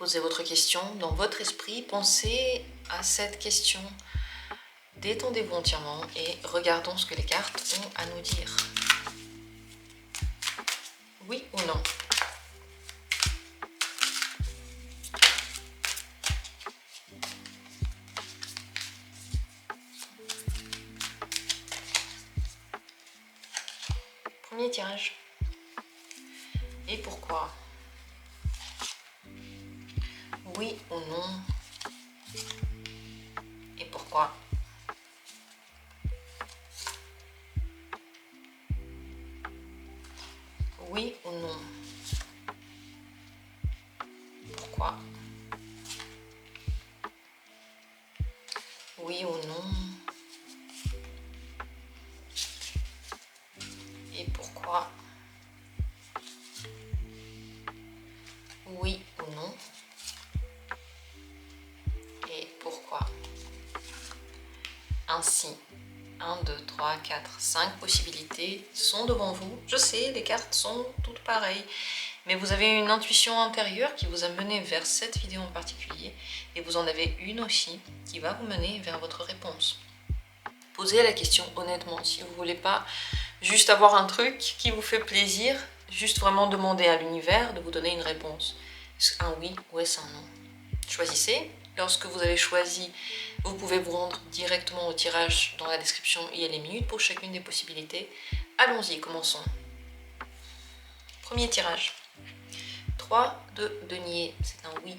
Posez votre question dans votre esprit, pensez à cette question. Détendez-vous entièrement et regardons ce que les cartes ont à nous dire. Oui ou non? Premier tirage. Et pourquoi? Oui ou non? Et pourquoi? Oui ou non? Pourquoi? Oui ou non? Et pourquoi? Oui ou non? Et pourquoi? Ainsi, 1, 2, 3, 4, 5 possibilités sont devant vous. Je sais, les cartes sont toutes pareilles, mais vous avez une intuition intérieure qui vous a mené vers cette vidéo en particulier, et vous en avez une aussi qui va vous mener vers votre réponse. Posez la question honnêtement, si vous ne voulez pas juste avoir un truc qui vous fait plaisir, juste vraiment demander à l'univers de vous donner une réponse. Est-ce un oui ou est-ce un non? Choisissez. Lorsque vous avez choisi, vous pouvez vous rendre directement au tirage. Dans la description, il y a les minutes pour chacune des possibilités. Allons-y, commençons. Premier tirage. 3 de denier, c'est un oui.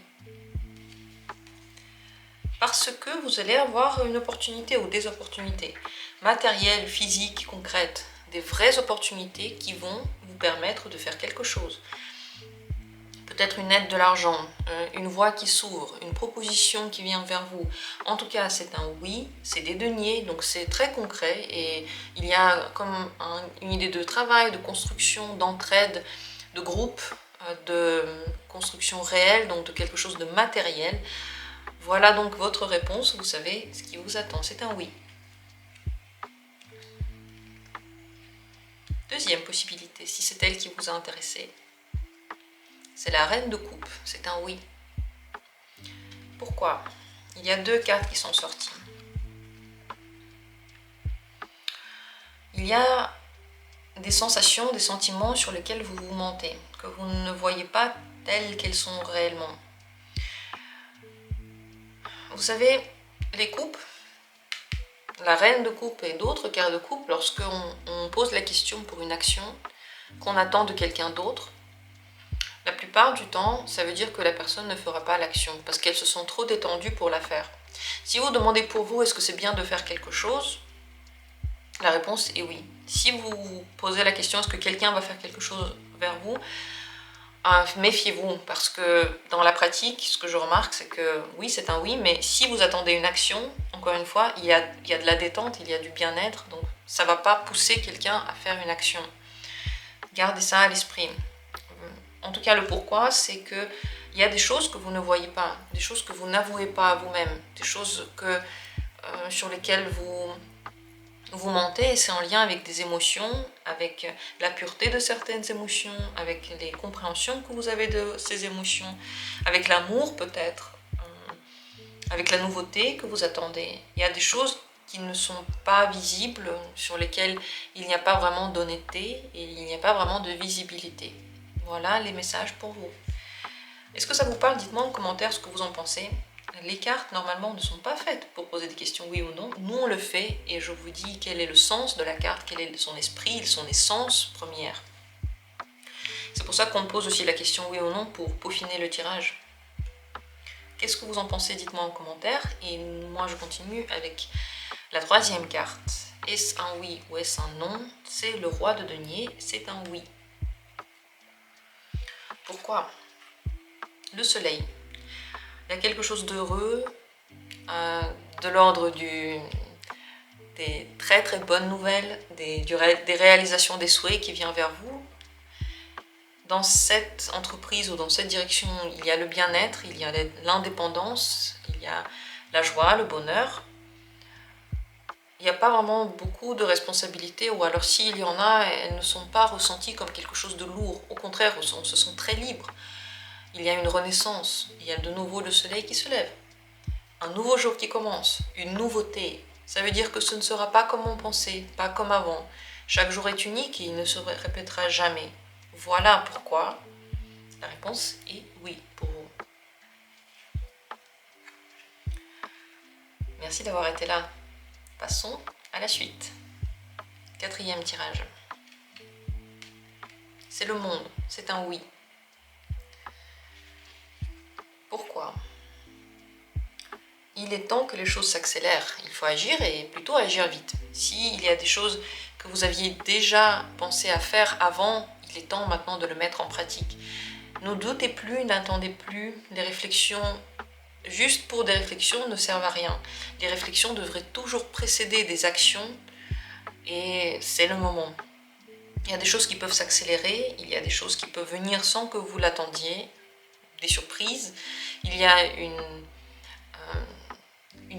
Parce que vous allez avoir une opportunité ou des opportunités matérielles, physiques, concrètes, des vraies opportunités qui vont vous permettre de faire quelque chose. Peut-être une aide de l'argent, une voie qui s'ouvre, une proposition qui vient vers vous. En tout cas, c'est un oui, c'est des deniers, donc c'est très concret et il y a comme une idée de travail, de construction, d'entraide, de groupe, de construction réelle, donc de quelque chose de matériel. Voilà donc votre réponse, vous savez ce qui vous attend, c'est un oui. Deuxième possibilité, si c'est elle qui vous a intéressé, c'est la reine de coupe, c'est un oui. Pourquoi? Il y a deux cartes qui sont sorties. Il y a des sensations, des sentiments sur lesquels vous vous mentez, que vous ne voyez pas telles qu'elles sont réellement. Vous savez, les coupes, la reine de coupe et d'autres cartes de coupe, lorsqu'on pose la question pour une action qu'on attend de quelqu'un d'autre, la plupart du temps, ça veut dire que la personne ne fera pas l'action parce qu'elle se sent trop détendue pour la faire. Si vous demandez pour vous, est-ce que c'est bien de faire quelque chose? La réponse est oui. Si vous vous posez la question, est-ce que quelqu'un va faire quelque chose vers vous? Méfiez-vous, parce que dans la pratique, ce que je remarque, c'est que oui, c'est un oui, mais si vous attendez une action, encore une fois, il y a de la détente, il y a du bien-être, donc ça ne va pas pousser quelqu'un à faire une action. Gardez ça à l'esprit. En tout cas, le pourquoi, c'est que il y a des choses que vous ne voyez pas, des choses que vous n'avouez pas à vous-même, des choses sur lesquelles vous mentez, et c'est en lien avec des émotions, avec la pureté de certaines émotions, avec les compréhensions que vous avez de ces émotions, avec l'amour peut-être, avec la nouveauté que vous attendez. Il y a des choses qui ne sont pas visibles, sur lesquelles il n'y a pas vraiment d'honnêteté et il n'y a pas vraiment de visibilité. Voilà les messages pour vous. Est-ce que ça vous parle? Dites-moi en commentaire ce que vous en pensez. Les cartes, normalement, ne sont pas faites pour poser des questions oui ou non. Nous, on le fait et je vous dis quel est le sens de la carte, quel est son esprit, son essence première. C'est pour ça qu'on pose aussi la question oui ou non pour peaufiner le tirage. Qu'est-ce que vous en pensez? Dites-moi en commentaire. Et moi, je continue avec la troisième carte. Est-ce un oui ou est-ce un non? C'est le roi de denier, c'est un oui. Pourquoi? Le soleil. Il y a quelque chose d'heureux, de l'ordre des très très bonnes nouvelles, des réalisations des souhaits qui viennent vers vous. Dans cette entreprise ou dans cette direction, il y a le bien-être, il y a l'indépendance, il y a la joie, le bonheur. Il n'y a pas vraiment beaucoup de responsabilités, ou alors s'il y en a, elles ne sont pas ressenties comme quelque chose de lourd. Au contraire, on se sent très libre. il y a une renaissance, il y a de nouveau le soleil qui se lève. Un nouveau jour qui commence, une nouveauté. Ça veut dire que ce ne sera pas comme on pensait, pas comme avant. Chaque jour est unique et il ne se répétera jamais. Voilà pourquoi la réponse est oui pour vous. Merci d'avoir été là. Passons à la suite. 4e tirage. C'est le monde, c'est un oui. Pourquoi ? Il est temps que les choses s'accélèrent. Il faut agir et plutôt agir vite. S'il y a des choses que vous aviez déjà pensé à faire avant, il est temps maintenant de le mettre en pratique. Ne doutez plus, n'attendez plus. Les réflexions, juste pour des réflexions, ne servent à rien. Les réflexions devraient toujours précéder des actions et c'est le moment. Il y a des choses qui peuvent s'accélérer, il y a des choses qui peuvent venir sans que vous l'attendiez, des surprises. Il y a une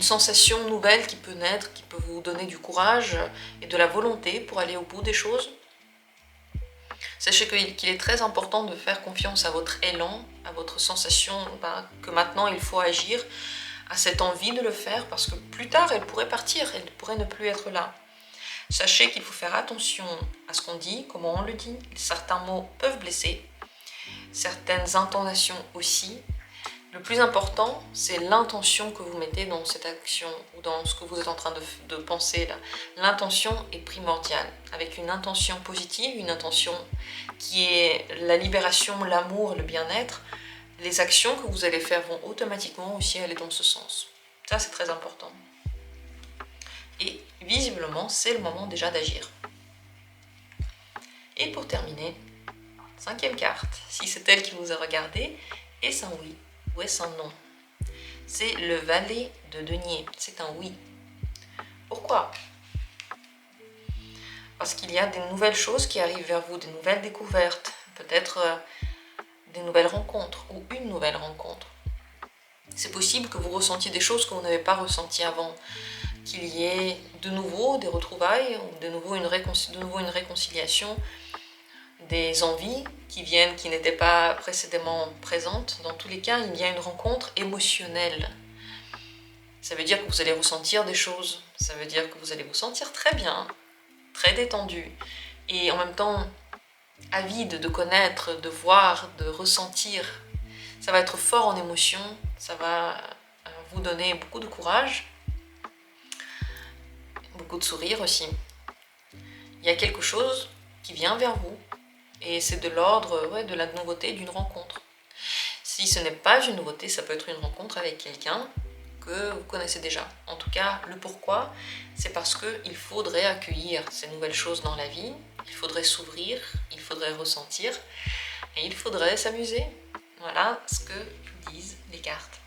sensation nouvelle qui peut naître, qui peut vous donner du courage et de la volonté pour aller au bout des choses. Sachez qu'il est très important de faire confiance à votre élan, à votre sensation que maintenant il faut agir, à cette envie de le faire parce que plus tard elle pourrait partir, elle pourrait ne plus être là. Sachez qu'il faut faire attention à ce qu'on dit, comment on le dit. Certains mots peuvent blesser, certaines intonations aussi. Le plus important, c'est l'intention que vous mettez dans cette action ou dans ce que vous êtes en train de penser là. L'intention est primordiale. Avec une intention positive, une intention qui est la libération, l'amour, le bien-être, les actions que vous allez faire vont automatiquement aussi aller dans ce sens. Ça, c'est très important. Et visiblement, c'est le moment déjà d'agir. Et pour terminer, 5e carte, si c'est elle qui vous a regardé, est-ce un oui ou est-ce un non? C'est le valet de denier, c'est un oui. Pourquoi? Parce qu'il y a des nouvelles choses qui arrivent vers vous, des nouvelles découvertes, peut-être des nouvelles rencontres ou une nouvelle rencontre. C'est possible que vous ressentiez des choses que vous n'avez pas ressenties avant, qu'il y ait de nouveau des retrouvailles, ou de nouveau une réconciliation, des envies qui viennent, qui n'étaient pas précédemment présentes. Dans tous les cas, il y a une rencontre émotionnelle. Ça veut dire que vous allez ressentir des choses, ça veut dire que vous allez vous sentir très bien, très détendu, et en même temps avide de connaître, de voir, de ressentir. Ça va être fort en émotion, ça va vous donner beaucoup de courage, beaucoup de sourire aussi. Il y a quelque chose qui vient vers vous et c'est de l'ordre de la nouveauté d'une rencontre. Si ce n'est pas une nouveauté, ça peut être une rencontre avec quelqu'un que vous connaissez déjà. En tout cas, le pourquoi, c'est parce qu'il faudrait accueillir ces nouvelles choses dans la vie, il faudrait s'ouvrir, il faudrait ressentir et il faudrait s'amuser. Voilà ce que disent les cartes.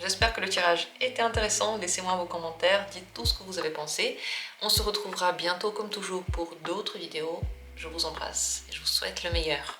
J'espère que le tirage était intéressant. Laissez-moi vos commentaires, dites tout ce que vous avez pensé. On se retrouvera bientôt comme toujours pour d'autres vidéos. Je vous embrasse et je vous souhaite le meilleur.